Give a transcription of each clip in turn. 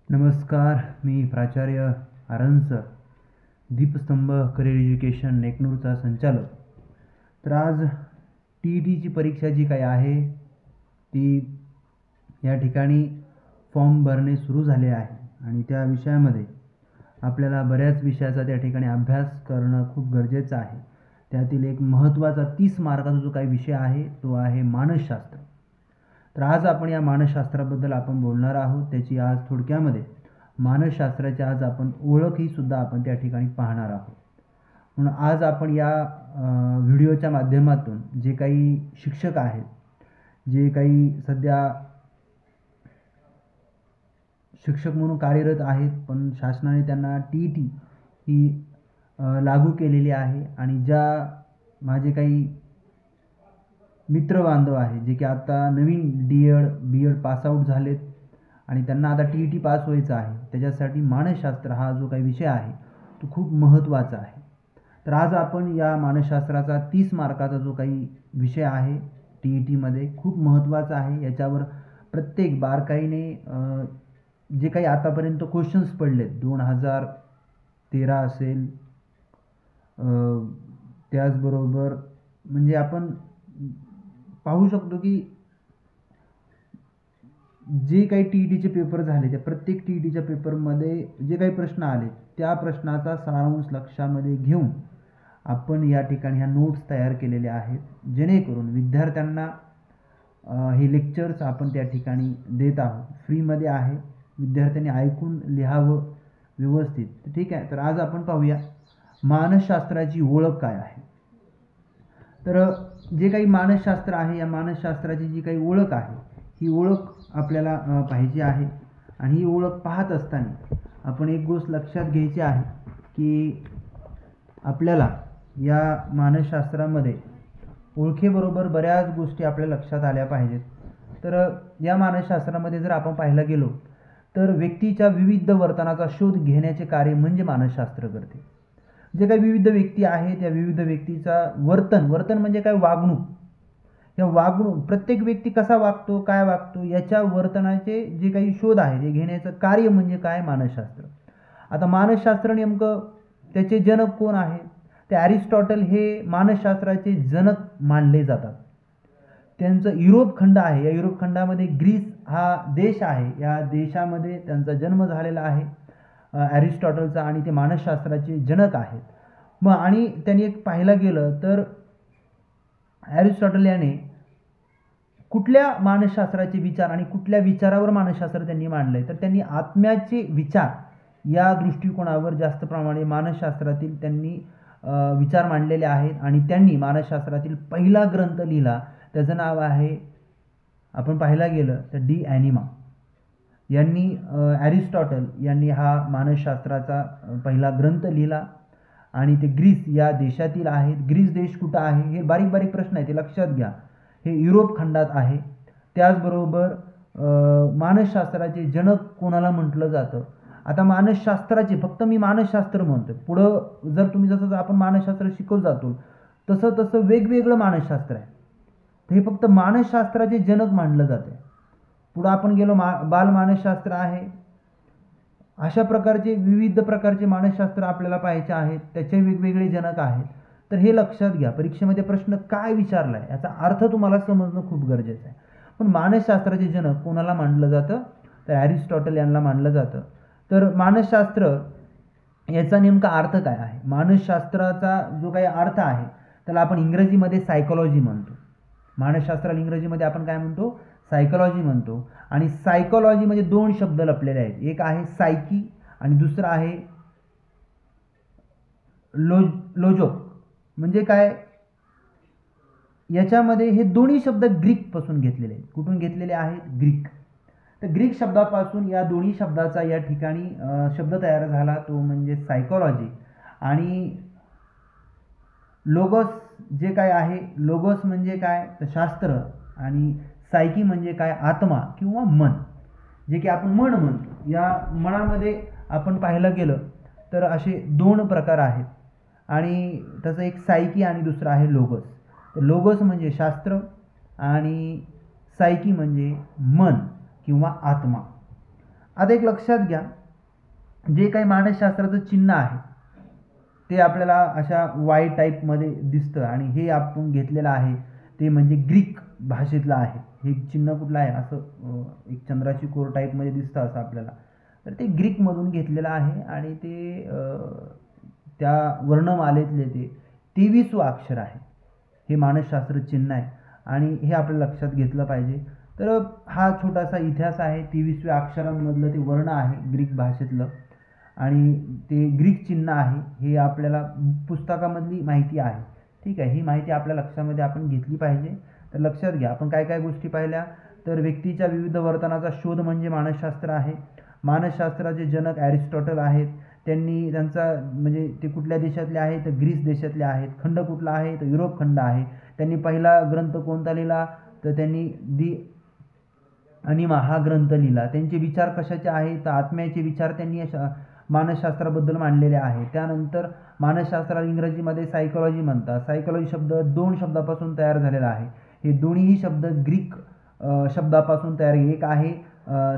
नमस्कार, मी प्राचार्य आरंस, दीपस्तंभ करिअर एज्युकेशन नेकनूरचा संचालक. तर आज TETची परीक्षा जी काही आहे ती या ठिकाणी फॉर्म भरणे सुरू झाले आहे आणि त्या विषयामध्ये आपल्याला बऱ्याच विषयाचा त्या ठिकाणी अभ्यास करणं खूप गरजेचं आहे. त्यातील एक महत्त्वाचा 30 मार्काचा जो काही विषय आहे तो आहे मानसशास्त्र. तर आज आपण या मानसशास्त्राबद्दल आपण बोलणार आहोत. त्याची आज थोडक्यामध्ये मानसशास्त्राची आज आपण ओळखही सुद्धा आपण त्या ठिकाणी पाहणार आहोत. म्हणून आज आपण या व्हिडिओच्या माध्यमातून जे काही शिक्षक आहेत, जे काही सध्या शिक्षक म्हणून कार्यरत आहेत पण शासनाने त्यांना TET ही लागू केलेली आहे आणि ज्या माझे काही मित्रबांधव आहे जे की आता नवीन B.Ed पासआउट झालेत आणि त्यांना आता TET पास व्हायचं आहे, त्याच्यासाठी मानसशास्त्र हा जो काही विषय आहे तो खूप महत्त्वाचा आहे. तर आज आपण या मानसशास्त्राचा 30 मार्काचा जो काही विषय आहे TETमध्ये खूप महत्त्वाचा आहे. याच्यावर प्रत्येक बारकाईने जे काही आतापर्यंत क्वेश्चन्स पडलेत 2013 असेल, त्याचबरोबर म्हणजे आपण पाहू शकतो की जे काही TETचे पेपर झाले त्या प्रत्येक TETच्या पेपरमध्ये जे काही प्रश्न आले त्या प्रश्नाचा सारांश लक्षामध्ये घेऊन आपण या ठिकाणी ह्या नोट्स तयार केलेल्या आहेत, जेणेकरून विद्यार्थ्यांना हे लेक्चर्स आपण त्या ठिकाणी देत आहोत. फ्रीमध्ये आहे, विद्यार्थ्यांनी ऐकून लिहावं व्यवस्थित. ठीक आहे. तर आज आपण पाहूया मानसशास्त्राची ओळख काय आहे. तर जे काही मानसशास्त्र आहे या मानसशास्त्राची जी काही ओळख आहे ही ओळख आपल्याला पाहिजे आहे. आणि ही ओळख पाहत असताना आपण एक गोष्ट लक्षात घ्यायची आहे की आपल्याला या मानसशास्त्रामध्ये ओळखेबरोबर बऱ्याच गोष्टी आपल्या लक्षात आल्या पाहिजेत. तर या मानसशास्त्रामध्ये जर आपण पाहायला गेलो तर व्यक्तीच्या विविध वर्तनाचा शोध घेण्याचे कार्य म्हणजे मानसशास्त्र करते. जे काही विविध व्यक्ती आहेत त्या विविध व्यक्तीचा वर्तन म्हणजे काय, वागणूक. या वागणूक प्रत्येक व्यक्ती कसा वागतो, काय वागतो याच्या वर्तनाचे जे काही शोध आहे ते घेण्याचं कार्य म्हणजे काय, मानसशास्त्र. आता मानसशास्त्र नेमकं त्याचे जनक कोण आहेत, ते अरिस्टॉटल हे मानसशास्त्राचे जनक मानले जातात. त्यांचं युरोप खंड आहे, या युरोप खंडामध्ये ग्रीस हा देश आहे, या देशामध्ये त्यांचा जन्म झालेला आहे अरिस्टॉटलचा आणि ते मानसशास्त्राचे जनक आहेत. मग आणि त्यांनी एक पाहायला गेलं तर अरिस्टॉटल याने कुठल्या मानसशास्त्राचे विचार आणि कुठल्या विचारावर मानसशास्त्र त्यांनी मांडलंय तर त्यांनी आत्म्याचे विचार या दृष्टिकोनावर जास्त प्रमाणे मानसशास्त्रातील त्यांनी विचार मांडलेले आहेत. आणि त्यांनी मानसशास्त्रातील पहिला ग्रंथ लिहिला, त्याचं नाव आहे, आपण पाहायला गेलं तर डी ॲनिमा. यांनी अरिस्टॉटल यांनी हा मानसशास्त्राचा पहिला ग्रंथ लिहिला आणि ते ग्रीस या देशातील आहेत. ग्रीस देश कुठं आहे हे बारीक बारीक प्रश्न आहे, ते लक्षात घ्या. हे युरोप खंडात आहे. त्याचबरोबर मानसशास्त्राचे जनक कोणाला म्हटलं जातं. आता मानसशास्त्राचे फक्त मी मानसशास्त्र म्हणतो, पुढं जर तुम्ही जसं आपण मानसशास्त्र शिकवत जातो तसं वेगवेगळं मानसशास्त्र आहे, तर हे फक्त मानसशास्त्राचे जनक मानलं जाते. पुढं आपण गेलो बाल मानसशास्त्र आहे. अशा प्रकारचे विविध प्रकारचे मानसशास्त्र आपल्याला पाहायचे आहेत, त्याचे वेगवेगळे जनक आहेत. तर हे लक्षात घ्या, परीक्षेमध्ये प्रश्न काय विचारला आहे याचा अर्थ तुम्हाला समजणं खूप गरजेचं आहे. पण मानसशास्त्राचे जनक कोणाला मानलं जातं तर अरिस्टॉटल यांना मानलं जातं. तर मानसशास्त्र याचा नेमका अर्थ काय आहे, मानसशास्त्राचा जो काही अर्थ आहे त्याला आपण इंग्रजीमध्ये सायकोलॉजी म्हणतो. मानसशास्त्राला इंग्रजीमध्ये आपण काय म्हणतो, सायकोलॉजी म्हणतो. आणि सायकोलॉजीमध्ये दोन शब्द लपलेले आहेत, एक आहे सायकी आणि दुसरा आहे लोजोक. म्हणजे काय, याच्यामध्ये हे दोन्ही शब्द ग्रीकपासून घेतलेले आहेत. कुठून घेतलेले आहेत, ग्रीक. तर ग्रीक शब्दापासून या दोन्ही शब्दाचा या ठिकाणी शब्द तयार झाला, तो म्हणजे सायकोलॉजी. आणि लोगोस जे काय आहे, लोगोस म्हणजे काय तर शास्त्र, आणि सायकी म्हणजे काय, आत्मा किंवा मन, जे की आपण मन म्हणतो. या मनामध्ये आपण पाहायला गेलं तर असे दोन प्रकार आहेत आणि त्याचं एक सायकी आणि दुसरं आहे लोगोस. तर लोगोस म्हणजे शास्त्र आणि सायकी म्हणजे मन किंवा आत्मा. आता एक लक्षात घ्या, जे काही मानसशास्त्राचं चिन्ह आहे ते आपल्याला अशा वाय टाईपमध्ये दिसतं आणि हे आपण घेतलेलं आहे ते म्हणजे ग्रीक भाषेतलं आहे. हे चिन्ह कुठलं आहे असं एक चंद्राची कोर टाईपमध्ये दिसतं असं आपल्याला, तर ते ग्रीकमधून घेतलेलं आहे आणि ते त्या वर्णमालेतले ते 23वं अक्षर आहे. हे मानसशास्त्र चिन्ह आहे आणि हे आपल्याला लक्षात घेतलं पाहिजे. तर हा छोटासा इतिहास आहे. 23व्या अक्षरांमधलं ते वर्ण आहे ग्रीक भाषेतलं आणि ते ग्रीक चिन्ह आहे. हे आपल्याला पुस्तकामधली माहिती आहे. ठीक आहे, ही माहिती आपल्या लक्षामध्ये आपण घेतली पाहिजे. तर लक्षात घ्या, आपण काय काय गोष्टी पाहिल्या. तर व्यक्तीच्या विविध वर्तनाचा शोध म्हणजे मानसशास्त्र आहे. मानसशास्त्राचे जनक ॲरिस्टॉटल आहेत. त्यांचा म्हणजे ते कुठल्या देशातले आहेत, तर ग्रीस देशातले आहेत. खंड कुठला आहे, तर युरोप खंड आहे. त्यांनी पहिला ग्रंथ कोणता लिहिला, तर त्यांनी दी अनिमा हा ग्रंथ लिहिला. त्यांचे विचार कशाचे आहे, तर आत्म्याचे विचार त्यांनी मानसशास्त्राबद्दल मांडलेले आहे. त्यानंतर मानसशास्त्राला इंग्रजीमध्ये सायकोलॉजी म्हणतात. सायकोलॉजी शब्द 2 शब्दापासून तयार झालेला आहे. हे दोन्हीही शब्द ग्रीक शब्दापासून तयार, एक आहे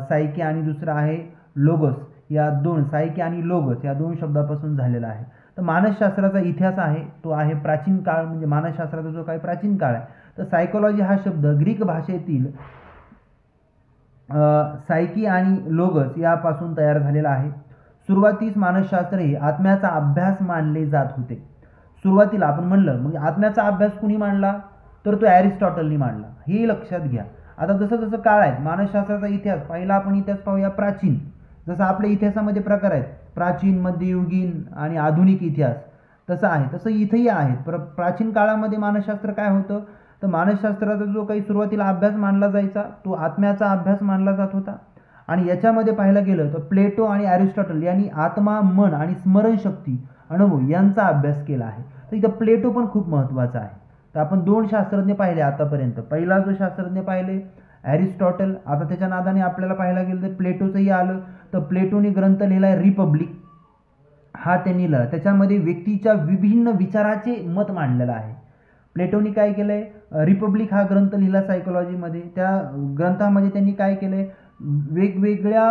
सायके आणि दुसरा आहे लोगोस. या दोन सायके आणि लोगोस या 2 शब्दापासून झालेला आहे. तर मानसशास्त्राचा इतिहास आहे तो आहे प्राचीन काळ, म्हणजे मानसशास्त्राचा जो काही प्राचीन काळ आहे. तर सायकोलॉजी हा शब्द ग्रीक भाषेतील सायकी आणि लोगस यापासून तयार झालेला आहे. सुरुवातीस मानसशास्त्र हे आत्म्याचा अभ्यास मानले जात होते. सुरुवातीला आपण म्हणलं म्हणजे आत्म्याचा अभ्यास कुणी मांडला, तर तो ॲरिस्टॉटलनी मांडला. हे लक्षात घ्या. आता जसं जसं काळ आहे मानसशास्त्राचा इतिहास, पहिला आपण इतिहास पाहूया प्राचीन. जसं आपल्या इतिहासामध्ये प्रकार आहेत प्राचीन, मध्ययुगीन आणि आधुनिक इतिहास, तसं आहे तसं इथंही आहेत. प्राचीन काळामध्ये मानसशास्त्र काय होतं, तर मानसशास्त्राचा जो काही सुरुवातीला अभ्यास मानला जायचा तो आत्म्याचा अभ्यास मानला जात होता. आणि याच्यामध्ये पाहायला गेलं तर प्लेटो आणि ॲरिस्टॉटल यांनी आत्मा, मन आणि स्मरणशक्ती, अनुभव यांचा अभ्यास केला आहे. तर इथं प्लेटो पण खूप महत्त्वाचा आहे. तर आपण 2 शास्त्रज्ञ पाहिले आतापर्यंत. पहिला जो शास्त्रज्ञ पाहिले ॲरिस्टॉटल. आता त्याच्या नादाने आपल्याला पाहायला गेलं तर प्लेटोचंही आलं. तर प्लेटोने ग्रंथ लिहिला आहे रिपब्लिक, हा त्यांनी लिहिला. त्याच्यामध्ये व्यक्तीच्या विभिन्न विचाराचे मत मांडलेलं आहे. प्लेटोनी काय केलं आहे, रिपब्लिक हा ग्रंथ लिहिला सायकोलॉजीमध्ये. त्या ग्रंथामध्ये त्यांनी काय केलं आहे, वेगवेगळ्या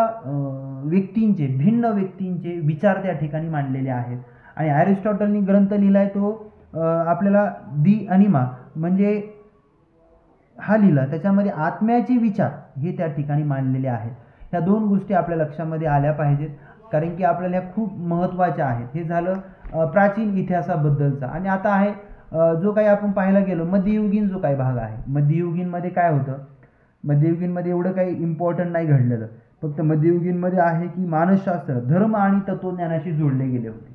व्यक्तींचे, भिन्न व्यक्तींचे विचार त्या ठिकाणी मांडलेले आहेत. आणि ॲरिस्टॉटलनी ग्रंथ लिहिला आहे तो आपल्याला दी अनिमा म्हणजे हा लिहिला. त्याच्यामध्ये आत्म्याचे विचार हे त्या ठिकाणी मांडलेले आहेत. ह्या 2 गोष्टी आपल्या लक्षामध्ये आल्या पाहिजेत, कारण की आपल्याला ह्या खूप महत्त्वाच्या आहेत. हे झालं प्राचीन इतिहासाबद्दलचा. आणि आता आहे जो काही आपण पाहायला गेलो मध्ययुगीन जो काही भाग आहे. मध्ययुगीनमध्ये काय होतं, मध्ययुगीनमध्ये एवढं काही इम्पॉर्टंट नाही घडलेलं. फक्त मध्ययुगीनमध्ये आहे की मानसशास्त्र धर्म आणि तत्त्वज्ञानाशी जोडले गेले होते.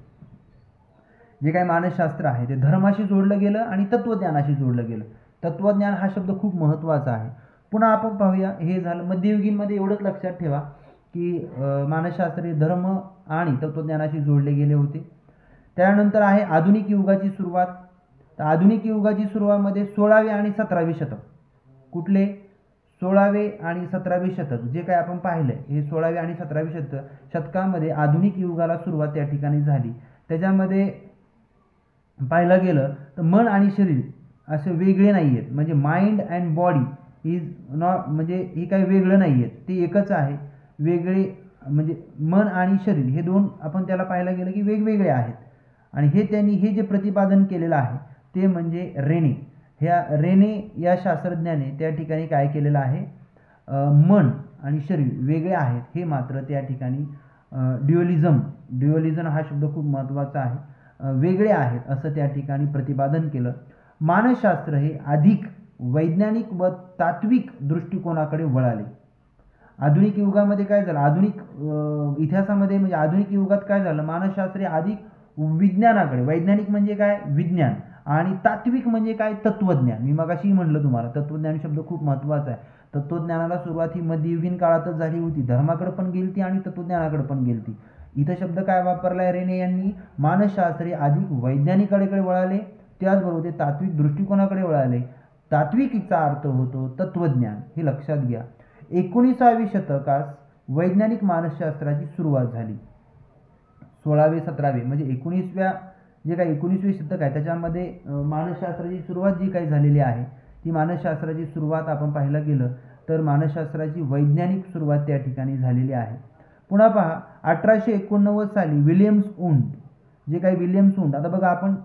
जे काही मानसशास्त्र आहे ते धर्माशी जोडलं गेलं आणि तत्त्वज्ञानाशी जोडलं गेलं. तत्त्वज्ञान हा शब्द खूप महत्त्वाचा आहे. पुन्हा आपण पाहूया, हे झालं मध्ययुगीनमध्ये. एवढंच लक्षात ठेवा की मानसशास्त्र हे धर्म आणि तत्त्वज्ञानाशी जोडले गेले होते. त्यानंतर आहे आधुनिक युगाची सुरुवात. तर आधुनिक युगाची सुरुवातीमध्ये 16वे आणि 17वे शतक. कुठले 16वे आणि 17वे शतक जे काय आपण पाहिलं हे 16वे आणि 17वे शतकामध्ये आधुनिक युगाला सुरुवात त्या ठिकाणी झाली. त्याच्यामध्ये पाहायला गेलं तर मन आणि शरीर असे वेगळे नाही आहेत. म्हणजे mind and body is not, म्हणजे हे काही वेगळं नाही आहेत, ते एकच आहे. वेगळे म्हणजे मन आणि शरीर हे 2 आपण त्याला पाहायला गेलं की वेगवेगळे आहेत. आणि हे त्यांनी हे जे प्रतिपादन केलेलं आहे ते म्हणजे रेने. ह्या रेने या शास्त्रज्ञाने त्या ठिकाणी काय केलेलं आहे, मन आणि शरीर वेगळे आहेत हे मात्र त्या ठिकाणी ड्युअलिझम हा शब्द खूप महत्त्वाचा आहे, वेगळे आहेत असं त्या ठिकाणी प्रतिपादन केलं. मानसशास्त्र हे अधिक वैज्ञानिक व तात्विक दृष्टिकोनाकडे वळाले. आधुनिक युगामध्ये काय झालं, आधुनिक इतिहासामध्ये म्हणजे आधुनिक युगात काय झालं, मानसशास्त्र हे अधिक विज्ञानाकडे, वैज्ञानिक म्हणजे काय विज्ञान आणि तात्विक म्हणजे काय तत्त्वज्ञान. मी मगाशी म्हणलं तुम्हाला तत्त्वज्ञान शब्द खूप महत्त्वाचा आहे. तत्त्वज्ञानाला सुरुवात ही मध्ययुगीन काळातच झाली होती. धर्माकडे पण गेलती आणि तत्त्वज्ञानाकडे पण गेलती. इथं शब्द काय वापरलाय रेने यांनी, मानसशास्त्रे अधिक वैज्ञानिकाकडे वळाले, त्याचबरोबर ते तात्विक दृष्टिकोनाकडे वळाले. तात्विकीचा अर्थ होतो तत्त्वज्ञान, हे लक्षात घ्या. 19व्या शतकास वैज्ञानिक मानसशास्त्राची सुरुवात झाली. 16वे 17वे म्हणजे 19व्या जे काही 19वे शतक आहे त्याच्यामध्ये मानसशास्त्राची सुरुवात जी काही झालेली आहे ती मानसशास्त्राची सुरुवात आपण पाहायला गेलं तर मानसशास्त्राची वैज्ञानिक सुरुवात त्या ठिकाणी झालेली आहे. पुन्हा पहा 1889 साली विल्यम्स वुंड, जे काही विल्यम्स वुंड, आता बघा आपण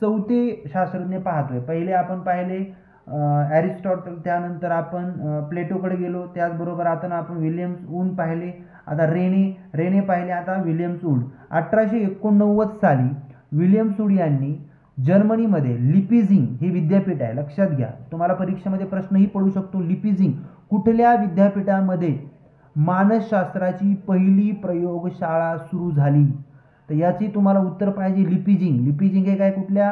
चौथे शास्त्रज्ञ पाहतोय. पहिले आपण पाहिले ॲरिस्टॉटल, त्यानंतर आपण प्लेटोकडे गेलो, त्याचबरोबर आता आपण विल्यम्स वुंड पाहिले, आता रेने पाहिले, आता विल्यम्स वुंड. 1889 साली विल्यम्स वुंड यांनी जर्मनीमध्ये लिपिझिंग हे विद्यापीठ आहे, लक्षात घ्या, तुम्हाला परीक्षेमध्ये प्रश्नही पडू शकतो. लिपिझिंग कुठल्या विद्यापीठामध्ये मानसशास्त्राची पहिली प्रयोगशाळा सुरू झाली? तर याची तुम्हाला उत्तर पाहिजे. लिपिझिंग हे काय कुठल्या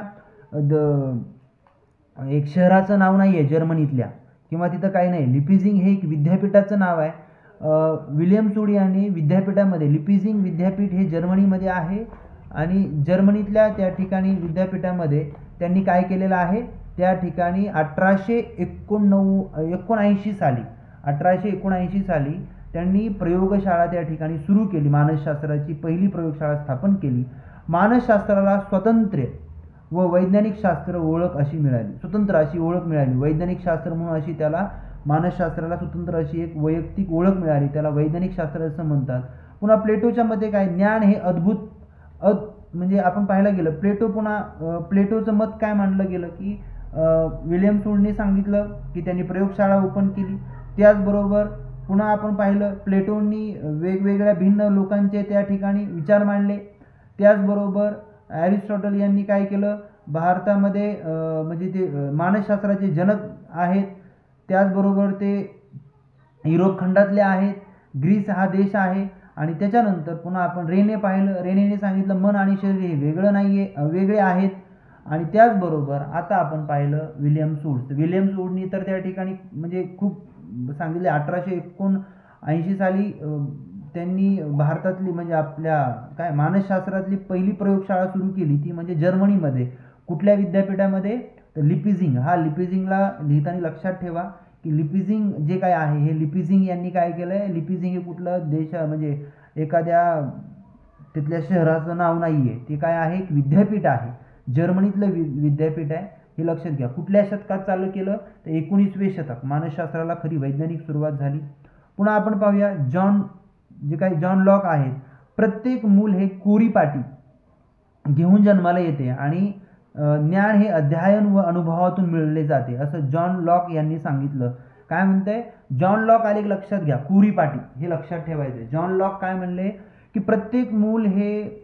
एक शहराचं नाव नाही आहे जर्मनीतल्या, किंवा तिथं काही नाही. लिपिझिंग हे एक विद्यापीठाचं नाव आहे. विल्यम्स वुंड यांनी विद्यापीठामध्ये, लिपिझिंग विद्यापीठ हे जर्मनीमध्ये आहे आणि जर्मनीतल्या त्या ठिकाणी विद्यापीठामध्ये त्यांनी काय केलेलं आहे, त्या ठिकाणी 1879 साली त्यांनी प्रयोगशाळा त्या ठिकाणी सुरू केली, मानसशास्त्राची पहिली प्रयोगशाळा स्थापन केली. मानसशास्त्राला स्वतंत्र व वैज्ञानिक शास्त्र ओळख अशी मिळाली, स्वतंत्र अशी ओळख मिळाली. वैज्ञानिक शास्त्र म्हणून अशी त्याला, मानसशास्त्राला स्वतंत्र अशी एक वैयक्तिक ओळख मिळाली, त्याला वैज्ञानिक शास्त्र असं म्हणतात. पुन्हा प्लेटोच्या मते काय, ज्ञान हे अद्भुत म्हणजे आपण पाहायला गेलं प्लेटोचं मत काय मानलं गेलं की विल्यम्स वुंडने सांगितलं की त्यांनी प्रयोगशाळा ओपन केली. त्याचबरोबर पुन्हा आपण पाहिलं प्लेटोंनी वेगवेगळ्या भिन्न लोकांचे त्या ठिकाणी विचार मांडले. त्याचबरोबर ॲरिस्टॉटल यांनी काय केलं, भारतामध्ये म्हणजे ते मानसशास्त्राचे जनक आहेत, त्याचबरोबर ते युरोप खंडातले आहेत, ग्रीस हा देश आहे. आणि त्याच्यानंतर पुन्हा आपण रेने पाहिलं, रेनेने सांगितलं मन आणि शरीर हे वेगळे आहेत. आणि त्याचबरोबर आता आपण पाहिलं विल्यम्स वुंडनी तर त्या ठिकाणी म्हणजे खूप सांगितले. 1879 साली त्यांनी भारतातली म्हणजे आपल्या काय मानसशास्त्रातली पहिली प्रयोगशाळा सुरू केली, ती म्हणजे जर्मनीमध्ये. कुठल्या विद्यापीठामध्ये, तर लिपिझिंगला लिहिताना लक्षात ठेवा की लिपिझिंग जे काय आहे, हे लिपिझिंग यांनी काय केलं आहे, लिपिझिंग हे कुठलं देश म्हणजे एखाद्या तिथल्या शहराचं नाव नाही आहे, ते काय आहे, एक विद्यापीठ आहे, जर्मनीतलं विद्यापीठ आहे, हे लक्षात घ्या. कुठल्या शतकात चालू केलं, तर 19वे शतक मानसशास्त्राला खरी वैज्ञानिक सुरुवात झाली. पुन्हा आपण पाहूया जॉन लॉक आहेत. प्रत्येक मूल हे कोरीपाटी घेऊन जन्माला येते आणि ज्ञान हे अध्ययन व अनुभवातून मिळवले जाते, असं जॉन लॉक यांनी सांगितलं. काय म्हणतंय जॉन लॉक, आले लक्षात घ्या, कोरीपाटी हे लक्षात ठेवायचं. जॉन लॉक काय म्हणले की प्रत्येक मूल हे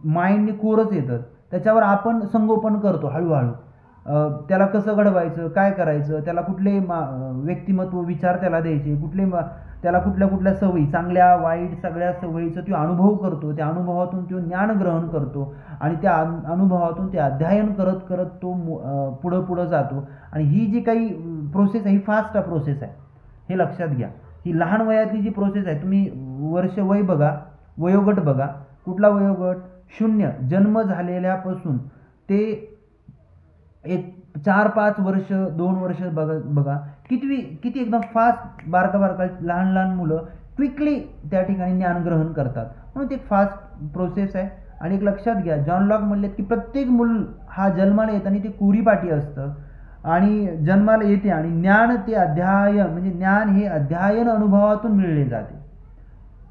माइंडने कोरच येतं, त्याच्यावर आपण संगोपन करतो हळूहळू. त्याला कसं घडवायचं, काय करायचं, त्याला कुठले व्यक्तिमत्व विचार त्याला द्यायचे, त्याला कुठल्या सवयी, चांगल्या वाईट सगळ्या सवयीचं तो अनुभव करतो, त्या अनुभवातून तो ज्ञान ग्रहण करतो आणि त्या अनुभवातून ते अध्ययन करत करत तो पुढं जातो. आणि ही जी काही प्रोसेस आहे ही फास्ट प्रोसेस आहे, हे लक्षात घ्या. ही लहान वयातली जी प्रोसेस आहे, तुम्ही वय बघा, वयोगट बघा, कुठला वयोगट, 0 जन्म झालेल्यापासून ते एक 4-5 वर्ष 2 वर्ष बघा किती एकदम फास्ट बारका लहान मुलं क्विकली त्या ठिकाणी ज्ञान ग्रहण करतात, म्हणून ते एक फास्ट प्रोसेस आहे. आणि एक लक्षात घ्या, जॉन लॉक म्हणले की प्रत्येक मूल हा जन्माला येताना ते कोरीपाटी असतं आणि जन्माला येते आणि ज्ञान ते अध्ययन म्हणजे ज्ञान हे अध्ययन अनुभवातून मिळले जाते.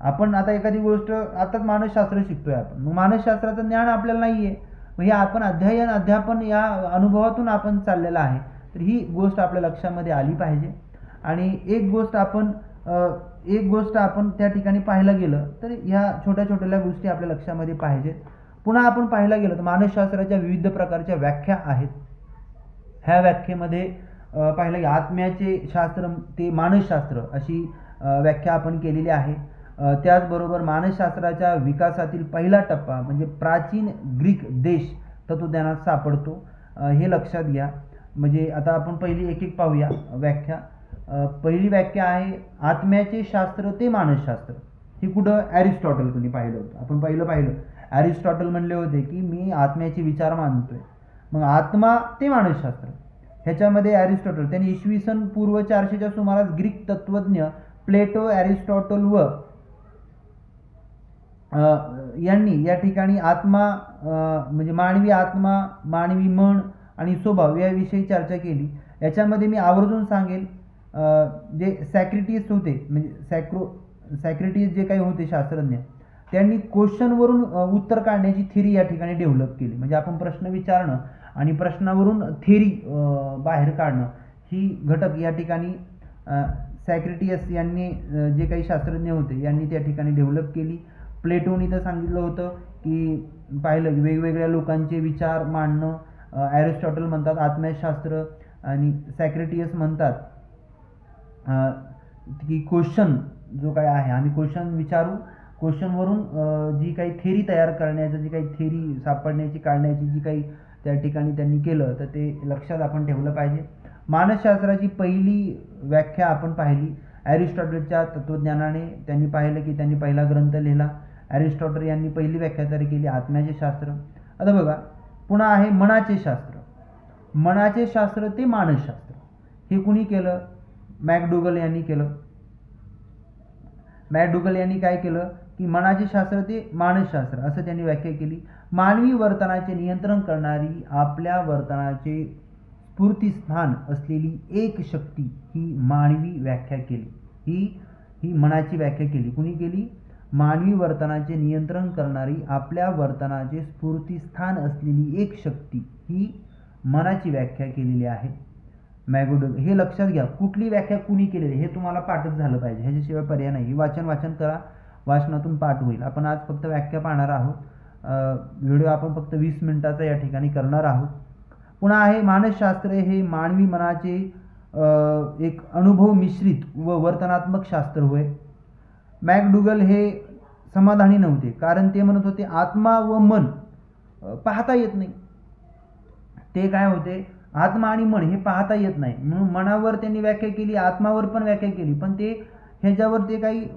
आपण आता एखादी गोष्ट आताच मानसशास्त्र शिकतोय आपण, मग मानसशास्त्राचं ज्ञान आपल्याला नाही आहे, मग हे आपण अध्यापन या अनुभवातून आपण चाललेलं आहे. तर ही गोष्ट आपल्या लक्षामध्ये आली पाहिजे. आणि एक गोष्ट आपण त्या ठिकाणी पाहायला गेलं तर ह्या छोट्या गोष्टी आपल्या लक्षामध्ये पाहिजेत. पुन्हा आपण पाहायला गेलं तर मानसशास्त्राच्या विविध प्रकारच्या व्याख्या आहेत. ह्या व्याख्येमध्ये पाहिलं की आत्म्याचे शास्त्र ते मानसशास्त्र अशी व्याख्या आपण केलेली आहे. त्याचबरोबर मानसशास्त्राच्या विकासातील पहिला टप्पा म्हणजे प्राचीन ग्रीक देश तत्वज्ञानात सापडतो, हे लक्षात घ्या. म्हणजे आता आपण पहिली एक पाहूया व्याख्या. पहिली व्याख्या आहे आत्म्याचे शास्त्र ते मानसशास्त्र. हे कुठं ॲरिस्टॉटलकडे पाहिलं होतं, आपण पाहिलं ॲरिस्टॉटल म्हणले होते की मी आत्म्याचे विचार मानतोय, मग आत्मा ते मानसशास्त्र. ह्याच्यामध्ये ॲरिस्टॉटल त्यांनी इसवी सन पूर्व 400च्या सुमारास ग्रीक तत्वज्ञ प्लेटो, ॲरिस्टॉटल व यांनी या ठिकाणी आत्मा म्हणजे मानवी आत्मा, मानवी मन आणि स्वभाव याविषयी चर्चा केली. याच्यामध्ये मी आवर्जून सांगेल जे सॅक्रेटिस होते म्हणजे सॉक्रेटिस जे काही होते शास्त्रज्ञ, त्यांनी क्वेश्चनवरून उत्तर काढण्याची थिअरी या ठिकाणी डेव्हलप केली. म्हणजे आपण प्रश्न विचारणं आणि प्रश्नावरून थिअरी बाहेर काढणं ही घटक या ठिकाणी सॉक्रेटिस यांनी जे काही शास्त्रज्ञ होते यांनी त्या ठिकाणी डेव्हलप केली. प्लेटोनी तर सांगितलं होतं की पाहिलं वेगवेगळ्या लोकांचे विचार मांडणं. ॲरिस्टॉटल म्हणतात आत्मशास्त्र आणि सॉक्रेटिस म्हणतात की क्वेश्चन जो काय आहे आम्ही क्वेश्चन विचारू, क्वेश्चनवरून जी काही थिअरी तयार करण्याचं, जी काही थिअरी सापडण्याची काढण्याची जी काही त्या ठिकाणी त्यांनी केलं तर ते लक्षात आपण ठेवलं पाहिजे. मानसशास्त्राची पहिली व्याख्या आपण पाहिली ॲरिस्टॉटलच्या तत्त्वज्ञानाने. त्यांनी पाहिलं की त्यांनी पहिला ग्रंथ लिहिला. ॲरिस्टॉटल यांनी पहिली व्याख्या तयार केली आत्म्याचे शास्त्र. आता बघा पुन्हा आहे मनाचे शास्त्र. मनाचे शास्त्र ते मानसशास्त्र. हे कुणी केलं? मॅकडुगल यांनी केलं. मॅकडुगल यांनी काय केलं की मनाचे शास्त्र ते मानसशास्त्र असं त्यांनी व्याख्या केली. मानवी वर्तनाचे नियंत्रण करणारी, आपल्या वर्तनाचे स्फूर्तिस्थान असलेली एक शक्ती ही मानवी व्याख्या केली. ही मनाची व्याख्या केली. कुणी केली? मानवी वर्तनाचे नियंत्रण करणारी, आपल्या वर्तनाचे स्फूर्तिस्थान असलेली एक शक्ती ही मनाची व्याख्या केलेली आहे मॅकडुगल. हे लक्षात घ्या. कुठली व्याख्या कुणी केलेली हे तुम्हाला पाठच झालं पाहिजे, ह्याच्याशिवाय पर्याय नाही. वाचन करा, वाचनातून पाठ होईल. आपण आज फक्त व्याख्या पाहणार आहोत. व्हिडिओ आपण फक्त 20 मिनिटाचा या ठिकाणी करणार आहोत. पुन्हा आहे मानसशास्त्र हे मानवी मनाचे एक अनुभव मिश्रित व वर्तनात्मक शास्त्र होय. मॅकडुगल हे समाधानी नव्हते, कारण ते म्हणत होते आत्मा व मन पाहता येत नाही. ते काय होते? आत्मा आणि मन हे पाहता येत नाही, म्हणून मनावर त्यांनी व्याख्या केली, आत्मावर पण व्याख्या केली, पण ते ह्याच्यावर ते काही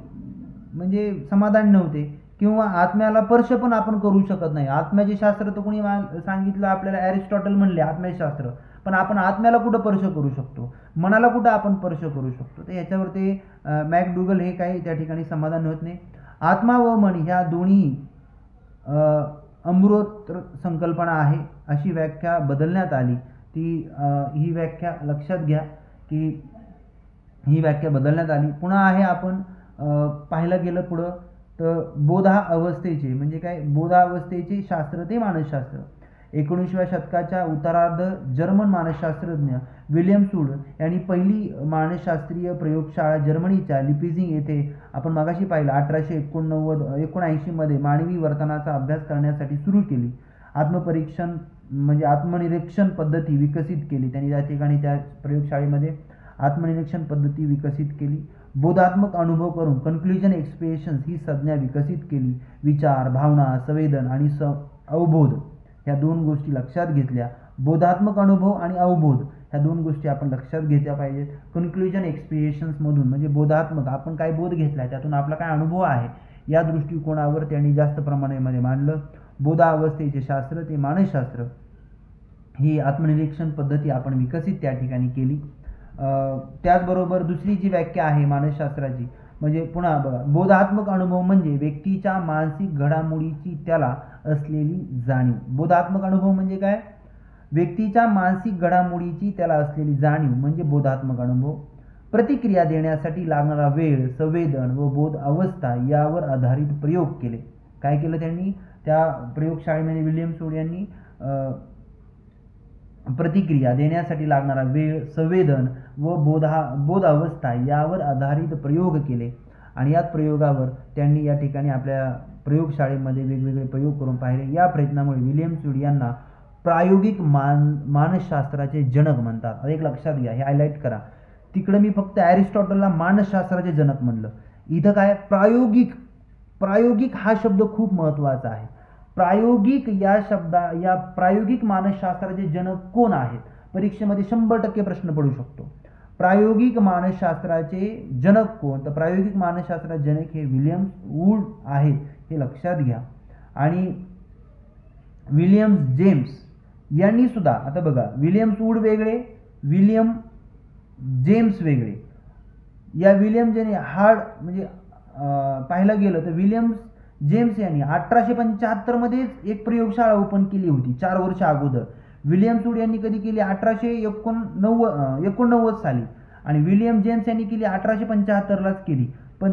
म्हणजे समाधान नव्हते. किंवा आत्म्याला स्पर्श पण आपण करू शकत नाही. आत्म्याचे शास्त्र तर कोणी सांगितलं आपल्याला? ॲरिस्टॉटल म्हणले आत्म्याचे शास्त्र, पण आपण आत्म्याला कुठं स्पर्श करू शकतो? मनाला कुठं आपण स्पर्श करू शकतो? तर ह्याच्यावर ते मॅकडुगल हे काही त्या ठिकाणी समाधान होत नाही. आत्मा व मन ह्या दोन्ही अमूर्त संकल्पना आहे अशी व्याख्या बदलण्यात आली. ही व्याख्या लक्षात घ्या की ही व्याख्या बदलण्यात आली. पुन्हा आहे आपण पाहायला गेलं पुढं तर बोधा अवस्थेचे म्हणजे काय? बोधा अवस्थेचे शास्त्र ते मानसशास्त्र. 19व्या शतकाच्या उत्तरार्ध जर्मन मानसशास्त्रज्ञ विल्यम सूड यांनी पहिली मानसशास्त्रीय प्रयोगशाळा जर्मनीच्या लिपिझिंग येथे आपण मगाशी पाहिलं 1879 मध्ये मानवी वर्तनाचा अभ्यास करण्यासाठी सुरू केली. आत्मपरीक्षण म्हणजे आत्मनिरीक्षण पद्धती विकसित केली. त्यांनी त्या ठिकाणी त्या प्रयोगशाळेमध्ये आत्मनिरीक्षण पद्धती विकसित केली. बोधात्मक अनुभव करून कन्क्ल्युजन एक्सप्रेशन्स ही संज्ञा विकसित केली. विचार, भावना, संवेदन आणि अवबोध ह्या दोन गोष्टी लक्षात घेतल्या. बोधात्मक अनुभव आणि अवबोध ह्या दोन गोष्टी आपण लक्षात घेतल्या पाहिजेत. कन्क्ल्युजन एक्सप्रेशन्समधून म्हणजे बोधात्मक आपण काय बोध घेतला त्यातून आपला काय अनुभव आहे या दृष्टिकोनावर त्यांनी जास्त प्रमाणामध्ये मांडलं. बोधावस्थेचे शास्त्र ते मानसशास्त्र ही आत्मनिरीक्षण पद्धती आपण विकसित त्या ठिकाणी केली. त्याचबरोबर दुसरी जी व्याख्या आहे मानसशास्त्राची म्हणजे पुन्हा बघा बोधात्मक अनुभव म्हणजे व्यक्तीच्या मानसिक घडामोडीची त्याला असलेली जाणीव. बोधात्मक अनुभव म्हणजे काय? व्यक्तीच्या मानसिक घडामोडीची त्याला असलेली जाणीव म्हणजे बोधात्मक अनुभव. प्रतिक्रिया देण्यासाठी लागणारा वेळ, संवेदन व बोध अवस्था यावर आधारित प्रयोग केले. काय केलं त्यांनी? त्या प्रयोगशाळेमध्ये विल्यम सूड यांनी प्रतिक्रिया देण्यासाठी लागणारा वेळ, संवेदन व बोध अवस्था यावर आधारित प्रयोग केले. आणि याच प्रयोगावर त्यांनी या ठिकाणी आपल्या प्रयोगशाळेमध्ये वेगवेगळे प्रयोग करून पाहिले. या प्रयत्नामुळे विल्यम सूड यांना प्रायोगिक मानसशास्त्राचे जनक म्हणतात. एक लक्षात घ्या, हे हायलाईट करा. तिकडे मी फक्त ॲरिस्टॉटलला मानसशास्त्राचे जनक म्हणलं, इथं काय प्रायोगिक हा शब्द खूप महत्त्वाचा आहे. प्रायोगिक या प्रायोगिक मानसशास्त्राचे जनक कोण आहेत? परीक्षेमध्ये 100% प्रश्न पडू शकतो. प्रायोगिक मानसशास्त्राचे जनक कोण? तर प्रायोगिक मानसशास्त्राचे जनक हे विल्यम वूड आहेत, हे लक्षात घ्या. आणि विल्यम जेम्स यांनी सुद्धा, आता बघा विल्यम वूड वेगळे, विल्यम जेम्स वेगळे. या विल्यम जेने हार्ड म्हणजे पाहायला गेलं तर विल्यम जेम्स यांनी 1875 मध्येच एक प्रयोगशाळा ओपन केली होती 4 वर्ष अगोदर. विल्यम वूड यांनी कधी केली? 1889 साली. आणि विल्यम जेम्स यांनी केली 1875लाच केली. पण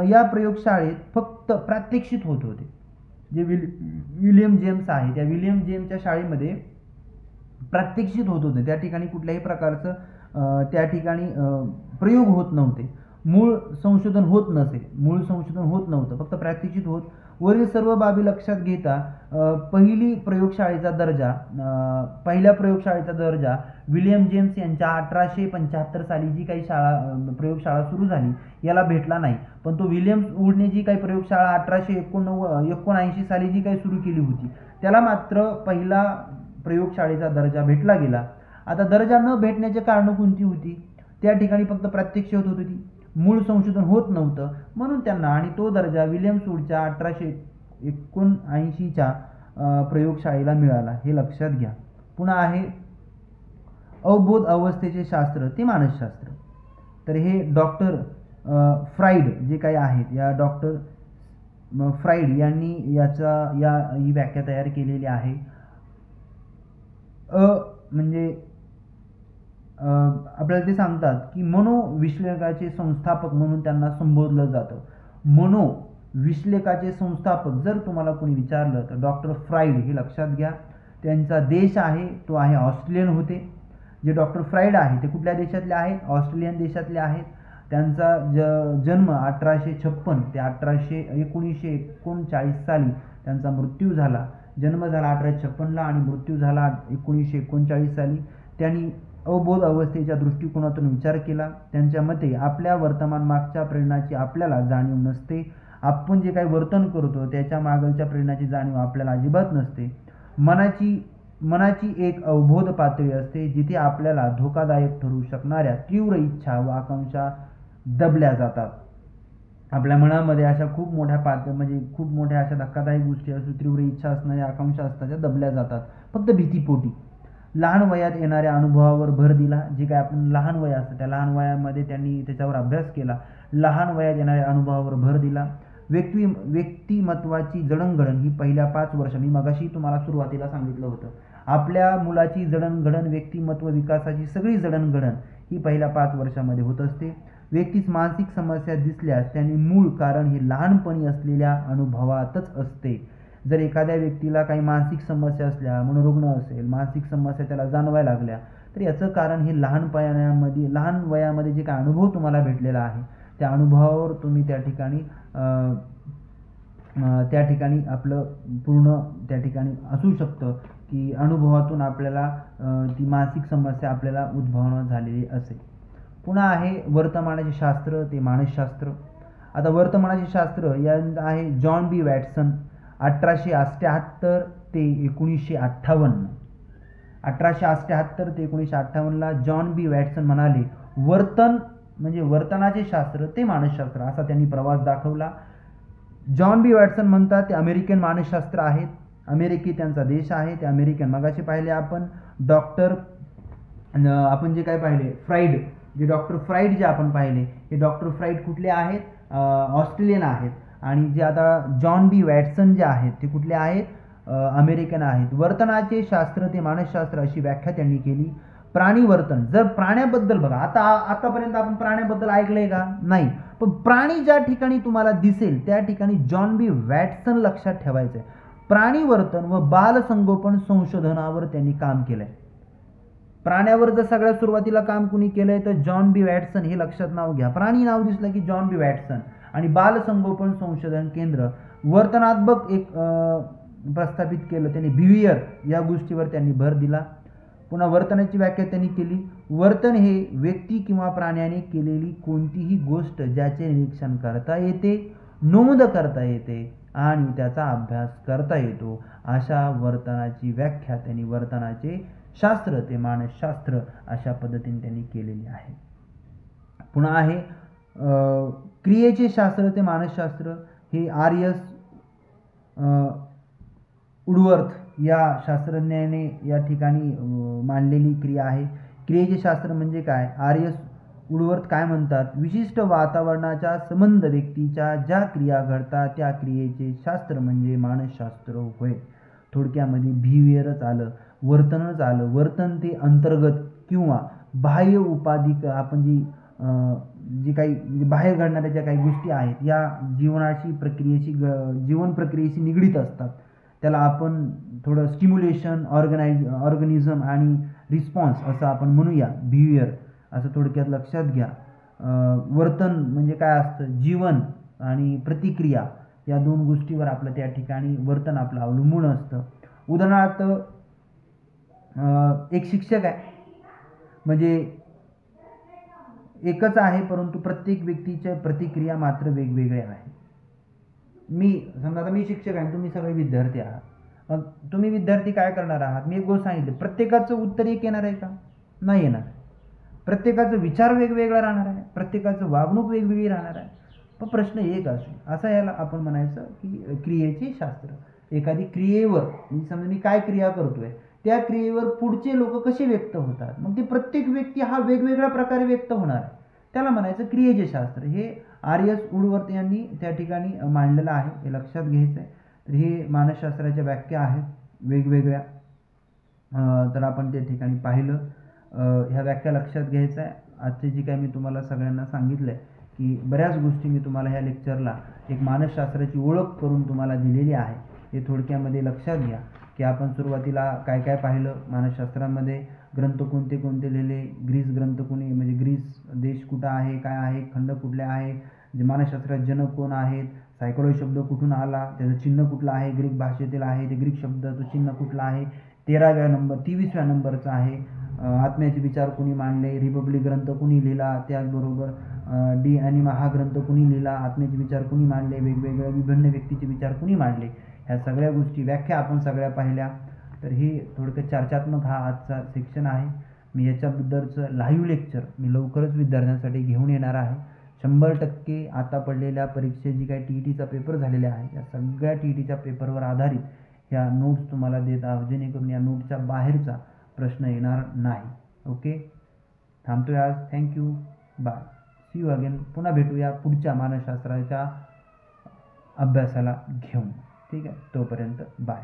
या प्रयोगशाळेत फक्त प्रात्यक्षिक होत होते. जे विलियम जेम्स आहे त्या विलियम जेम्सच्या शाळेमध्ये प्रात्यक्षिक होत होते. त्या ठिकाणी कुठल्याही प्रकारचं त्या ठिकाणी प्रयोग होत नव्हते, मूळ संशोधन होत नव्हतं, फक्त प्रात्यक्षिक होत. वरील सर्व बाबी लक्षात घेता पहिल्या प्रयोगशाळेचा दर्जा विलियम जेम्स यांच्या 1875 साली जी काही प्रयोगशाळा सुरू झाली याला भेटला नाही. पण तो विलियम वूडने जी काही प्रयोगशाळा 1879 साली जी काही सुरू केली होती त्याला मात्र पहिला प्रयोगशाळेचा दर्जा भेटला गेला. आता दर्जा न भेटण्याचे कारण कोणती होती? त्या ठिकाणी फक्त प्रात्यक्षिक होत होती, मूळ संशोधन होत नव्हतं, म्हणून त्यांना आणि तो दर्जा विलियम वूडच्या 1879च्या प्रयोगशाळेला मिळाला, हे लक्षात घ्या. पुन्हा आहे अवबोध अवस्थेचे शास्त्र ते मानसशास्त्र. तर हे डॉक्टर फ्राइड जे काही आहेत, या डॉक्टर फ्राइड यांनी ही व्याख्या तयार केलेली आहे. म्हणजे आपल्याला ते सांगतात की मनोविश्लेषकाचे संस्थापक म्हणून त्यांना संबोधलं जातं. मनोविश्लेषकाचे संस्थापक जर तुम्हाला कोणी विचारलं तर डॉक्टर फ्राइड हे लक्षात घ्या. त्यांचा देश आहे तो आहे ऑस्ट्रेलियन होते. जे डॉक्टर फ्राइड आहे ते कुठल्या देशातले आहेत? ऑस्ट्रेलियन देशातले आहेत. त्यांचा जन्म 1856 ते 1939 साली त्यांचा मृत्यू झाला. जन्म झाला 1856 आणि मृत्यू झाला 1939 साली. त्यांनी अवबोध अवस्थेच्या दृष्टिकोनातून विचार केला. त्यांच्या मते आपल्या वर्तमान मागच्या प्रेरणाची आपल्याला जाणीव नसते. आपण जे काही वर्तन करतो त्याच्या मागच्या प्रेरणाची जाणीव आपल्याला अजिबात नसते. मनाची एक अवबोध पातळी असते जिथे आपल्याला धोकादायक ठरू शकणाऱ्या तीव्र इच्छा व आकांक्षा दबल्या जातात. आपल्या मनामध्ये अशा खूप मोठ्या अशा धक्कादायक गोष्टी असतात, तीव्र इच्छा असणाऱ्या आकांक्षा असतात, त्या दबल्या जातात फक्त भीतीपोटी. लहान वयात येणाऱ्या अनुभवावर भर दिला. जे काय आपण लहान वय असतं त्या लहान वयामध्ये त्यांनी त्याच्यावर अभ्यास केला. लहान वयात येणाऱ्या अनुभवावर भर दिला. व्यक्तिमत्वाची जडणघडण ही पहिल्या 5 वर्ष, मी मगाशी तुम्हाला सुरुवातीला सांगितलं होतं, आपल्या मुलाची जडणघडण, व्यक्तिमत्व विकासाची सगळी जडणघडण ही पहिल्या 5 वर्षामध्ये होत असते. व्यक्तीस मानसिक समस्या दिसल्यास त्याने मूळ कारण हे लहानपणी असलेल्या अनुभवातच असते. जर एखाद्या व्यक्तीला काही मानसिक समस्या असल्या, मनोरुग्ण असेल, मानसिक समस्या त्याला जाणवायला लागल्या, तर याचं कारण हे लहान वयामध्ये जे काही अनुभव तुम्हाला भेटलेला आहे त्या अनुभवावर तुम्ही त्या ठिकाणी आपलं पूर्ण त्या ठिकाणी असू शकतं की अनुभवातून आपल्याला ती मानसिक समस्या आपल्याला उद्भवणं झालेली असेल. पुन्हा आहे वर्तमानाचे शास्त्र ते मानसशास्त्र. आता वर्तमानाचे शास्त्र यात आहे जॉन बी वॅटसन 1888 ते 1958. 1888 ते 1958ला जॉन बी वॅटसन म्हणाले वर्तनाचे शास्त्र ते मानसशास्त्र असा त्यांनी प्रवास दाखवला. जॉन बी वॅटसन म्हणतात ते अमेरिकन मानसशास्त्र आहेत. अमेरिकी त्यांचा देश आहे. ते अमेरिकन. मगाशी पाहिले आपण आपण जे काय पाहिले फ्राइड, जे डॉक्टर फ्राइड जे आपण पाहिले हे डॉक्टर फ्राइड कुठले आहेत? ऑस्ट्रेलियन आहेत. आणि जे आता जॉन बी वॅटसन जे आहेत ते कुठले आहेत? अमेरिकन आहेत. वर्तनाचे शास्त्र ते मानसशास्त्र अशी व्याख्या त्यांनी केली. प्राणी वर्तन, जर प्राण्याबद्दल बघा, आतापर्यंत आपण प्राण्याबद्दल ऐकलंय का? नाही. पण प्राणी ज्या ठिकाणी तुम्हाला दिसेल त्या ठिकाणी जॉन बी वॅटसन लक्षात ठेवायचं आहे. प्राणी वर्तन व बालसंगोपन संशोधनावर त्यांनी काम केलंय. प्राण्यावर जर सगळ्यात सुरुवातीला काम कुणी केलंय तर जॉन बी वॅटसन, हे लक्षात नाव घ्या. प्राणी नाव दिसलं की जॉन बी वॅटसन. आणि बालसंगोपन संशोधन केंद्र वर्तनात्मक एक प्रस्थापित केलं त्यांनी. बिहेवियर या गोष्टीवर त्यांनी भर दिला. पुन्हा वर्तनाची व्याख्या त्यांनी केली. वर्तन हे व्यक्ती किंवा प्राण्याने केलेली कोणतीही गोष्ट ज्याचे निरीक्षण करता येते, नोंद करता येते आणि त्याचा अभ्यास करता येतो, अशा वर्तनाची व्याख्या त्यांनी वर्तनाचे शास्त्र ते मानसशास्त्र अशा पद्धतीने त्यांनी केलेली आहे. पुन्हा आहे क्रियेचे शास्त्र ते मानसशास्त्र. हे आर.एस. वुडवर्थ या शास्त्रज्ञाने या ठिकाणी मांडलेली क्रिया आहे. क्रियेचे शास्त्र म्हणजे काय? आर.एस. वुडवर्थ काय म्हणतात? विशिष्ट वातावरणाच्या संबंध व्यक्तीच्या ज्या क्रिया घडतात त्या क्रियेचे शास्त्र म्हणजे मानसशास्त्र होय. थोडक्यामध्ये बिहेवियरच आलं, वर्तनच आलं. वर्तन ते अंतर्गत किंवा बाह्य उपाधी आपण जी जी काही म्हणजे बाहेर घडणाऱ्या ज्या काही गोष्टी आहेत या जीवन प्रक्रियेशी निगडीत असतात. त्याला आपण थोडं स्टिम्युलेशन, ऑर्गनिझम आणि रिस्पॉन्स असं आपण म्हणूया, बिहेवियर असं थोडक्यात लक्षात घ्या. वर्तन म्हणजे काय असतं, जीवन आणि प्रतिक्रिया या दोन गोष्टीवर आपलं त्या ठिकाणी वर्तन आपलं अवलंबून असतं. उदाहरणार्थ एक शिक्षक आहे, म्हणजे एकच आहे परंतु प्रत्येक व्यक्तीच्या प्रतिक्रिया मात्र वेगवेगळ्या आहेत. समजा आता मी शिक्षक आहे, तुम्ही सगळे विद्यार्थी आहात. मग तुम्ही विद्यार्थी काय करणार आहात, मी एक गोष्ट सांगितली, प्रत्येकाचं उत्तर एक येणार आहे का? नाही येणार. प्रत्येकाचा विचार वेगवेगळा राहणार आहे, प्रत्येकाचं वागणूक वेगवेगळी राहणार आहे. पण प्रश्न एक असेल, असं याला आपण म्हणायचं की क्रियेचे शास्त्र. एखादी क्रियेवर समजा मी काय क्रिया करतोय त्या क्रियेवर पुढचे लोक कसे व्यक्त होतात, मग ते प्रत्येक व्यक्ती हा वेगवेगळ्या प्रकारे व्यक्त होणार आहे, त्याला म्हणायचं क्रियेचे शास्त्र. हे आर.एस. वुडवर्थ यांनी त्या ठिकाणी मांडलेलं आहे, हे लक्षात घ्यायचं आहे. तर हे मानसशास्त्राच्या व्याख्या आहेत वेगवेगळ्या. तर आपण त्या ठिकाणी पाहिलं, ह्या व्याख्या लक्षात घ्यायचं आहे. आजचे जी काही मी तुम्हाला सगळ्यांना सांगितलं आहे की बऱ्याच गोष्टी मी तुम्हाला ह्या लेक्चरला एक मानसशास्त्राची ओळख करून तुम्हाला दिलेली आहे. हे थोडक्यामध्ये लक्षात घ्या की आपण सुरुवातीला काय काय पाहिलं. मानसशास्त्रामध्ये ग्रंथ कोणते कोणते लिहिले, ग्रीस ग्रंथ कोणी, म्हणजे ग्रीस देश कुठं आहे, काय आहे, खंड कुठले आहे, जे मानसशास्त्रात जनक कोण आहेत, सायकोलॉजी शब्द कुठून आला, त्याचं चिन्ह कुठलं आहे, ग्रीक भाषेतील आहे, ते ग्रीक शब्दाचं चिन्ह कुठलं आहे, 23व्या नंबरचा आहे. आत्म्याचे विचार कोणी मांडले, रिपब्लिक ग्रंथ कोणी लिहिला, त्याचबरोबर डी ॲनिमा हा ग्रंथ कोणी लिहिला, आत्म्याचे विचार कोणी मांडले, वेगवेगळ्या विभिन्न व्यक्तीचे विचार कोणी मांडले, ह्या सगळ्या गोष्टी व्याख्या आपण सगळ्या पाहिल्या. तर हे थोडक्यात चर्चात्मक हा आजचा सेक्शन आहे. मी याच्याबद्दलचं लाईव्ह लेक्चर मी लवकरच विद्यार्थ्यांसाठी घेऊन येणार आहे. 100% आता पडलेल्या परीक्षे जी काही TETचा पेपर झालेले आहे या सगळ्या TETच्या पेपरवर आधारित ह्या नोट्स तुम्हाला देत आहोत, जेणेकरून या नोट्सच्या बाहेरचा प्रश्न येणार नाही. ओके, थांबतोय आज. Thank you, bye, see you again. पुन्हा भेटूया पुढच्या मानसशास्त्राच्या अभ्यासाला घेऊन. ठीक आहे, तोपर्यंत बाय.